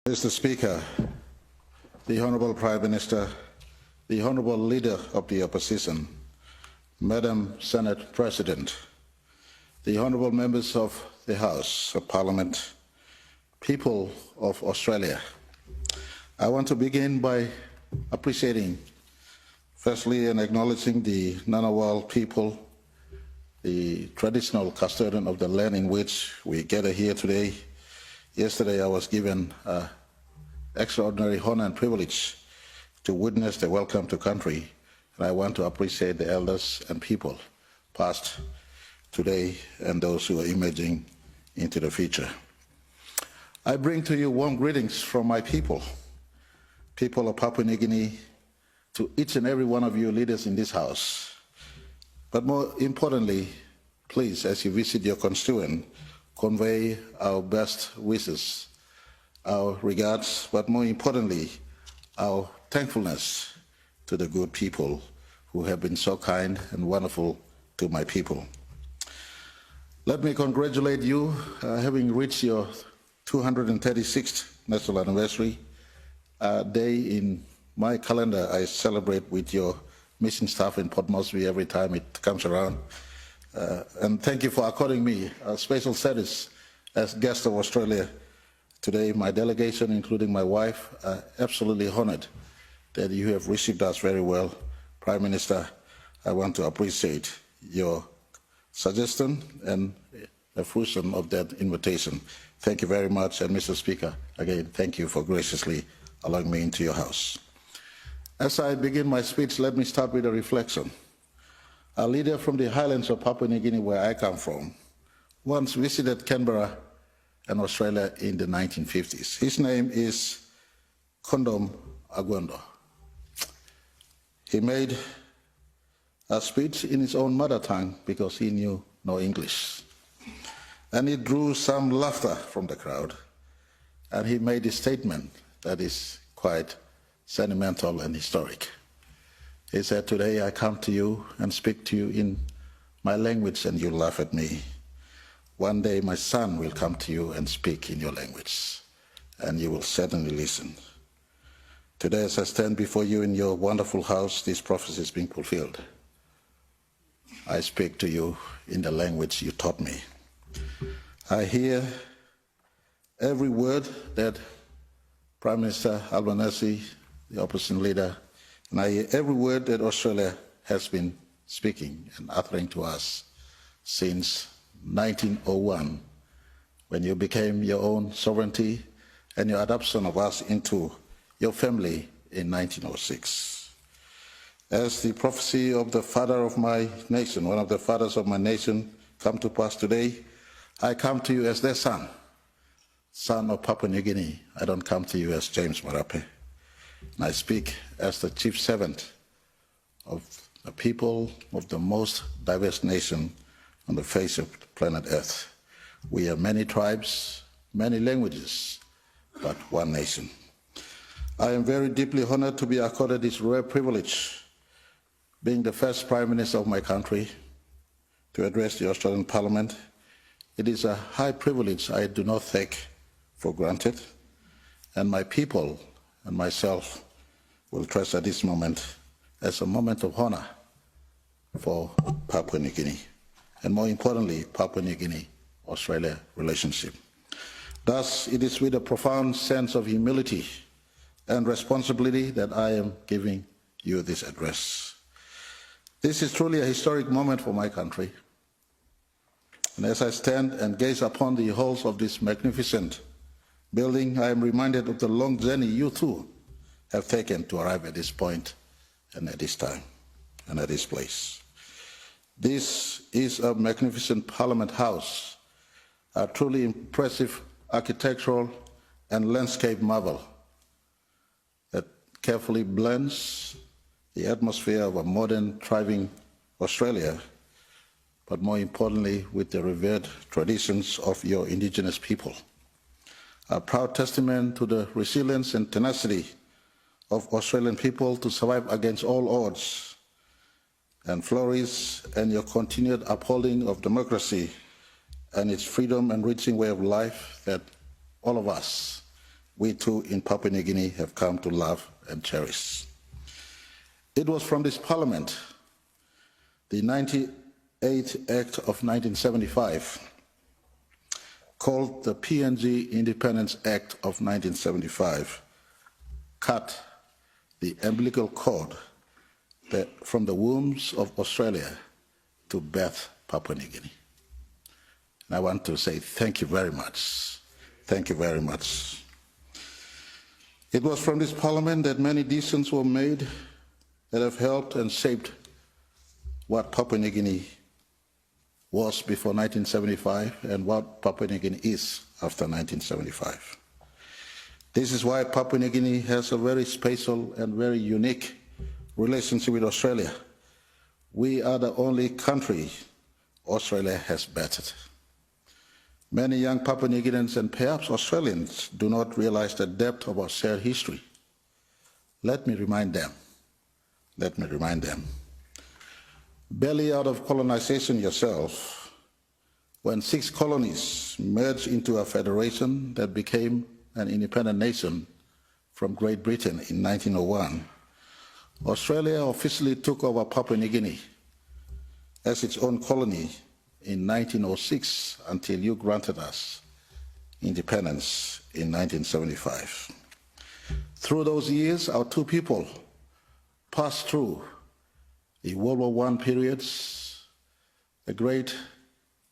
Mr. Speaker, the Honourable Prime Minister, the Honourable Leader of the Opposition, Madam Senate President, the Honourable Members of the House of Parliament, people of Australia, I want to begin by appreciating, firstly, and acknowledging the Ngunnawal people, the traditional custodian of the land in which we gather here today. Yesterday, I was given an extraordinary honor and privilege to witness the welcome to country, and I want to appreciate the elders and people, past, today, and those who are emerging into the future. I bring to you warm greetings from my people of Papua New Guinea, to each and every one of you leaders in this house. But more importantly, please, as you visit your constituent, convey our best wishes, our regards, but more importantly, our thankfulness to the good people who have been so kind and wonderful to my people. Let me congratulate you, having reached your 236th national anniversary. Day in my calendar I celebrate with your mission staff in Port Moresby every time it comes around. And thank you for according me a special status as guest of Australia. Today, my delegation, including my wife, are absolutely honored that you have received us very well. Prime Minister, I want to appreciate your suggestion and the fruition of that invitation. Thank you very much, and Mr. Speaker, again, thank you for graciously allowing me into your house. As I begin my speech, let me start with a reflection. A leader from the highlands of Papua New Guinea, where I come from, once visited Canberra and Australia in the 1950s. His name is Kondom Agwendo. He made a speech in his own mother tongue because he knew no English. And it drew some laughter from the crowd. And he made a statement that is quite sentimental and historic. He said, "Today I come to you and speak to you in my language and you laugh at me. One day my son will come to you and speak in your language, and you will certainly listen." Today, as I stand before you in your wonderful house, this prophecy is being fulfilled. I speak to you in the language you taught me. I hear every word that Prime Minister Albanese, the opposition leader, and I hear every word that Australia has been speaking and uttering to us since 1901, when you became your own sovereignty and your adoption of us into your family in 1906. As the prophecy of the father of my nation, one of the fathers of my nation, come to pass today, I come to you as their son, son of Papua New Guinea. I don't come to you as James Marape. And I speak as the chief servant of the people of the most diverse nation on the face of planet Earth. We have many tribes, many languages, but one nation. I am very deeply honored to be accorded this rare privilege, being the first Prime Minister of my country, to address the Australian Parliament. It is a high privilege I do not take for granted, and my people and myself will trust at this moment as a moment of honor for Papua New Guinea, and more importantly, Papua New Guinea-Australia relationship. Thus, it is with a profound sense of humility and responsibility that I am giving you this address. This is truly a historic moment for my country. And as I stand and gaze upon the halls of this magnificent building, I am reminded of the long journey you too have taken to arrive at this point and at this time and at this place. This is a magnificent Parliament House, a truly impressive architectural and landscape marvel that carefully blends the atmosphere of a modern, thriving Australia, but more importantly, with the revered traditions of your indigenous people. A proud testament to the resilience and tenacity of Australian people to survive against all odds and flourish, and your continued upholding of democracy and its freedom and enriching way of life that all of us we too in Papua New Guinea have come to love and cherish. It was from this parliament, the 98th Act of 1975, called the PNG Independence Act of 1975, cut the umbilical cord from the wombs of Australia to birth Papua New Guinea. And I want to say thank you very much. Thank you very much. It was from this parliament that many decisions were made that have helped and shaped what Papua New Guinea was before 1975 and what Papua New Guinea is after 1975. This is why Papua New Guinea has a very special and very unique relationship with Australia. We are the only country Australia has bettered. Many young Papua New Guineans and perhaps Australians do not realize the depth of our shared history. Let me remind them. Barely out of colonization yourself, when 6 colonies merged into a federation that became an independent nation from Great Britain in 1901, Australia officially took over Papua New Guinea as its own colony in 1906 until you granted us independence in 1975. Through those years, our two people passed through the World War I periods, the great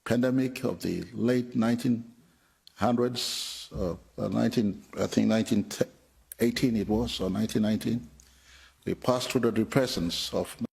pandemic of the late 1900s, I think 1918 it was, or 1919. We passed through the depressions of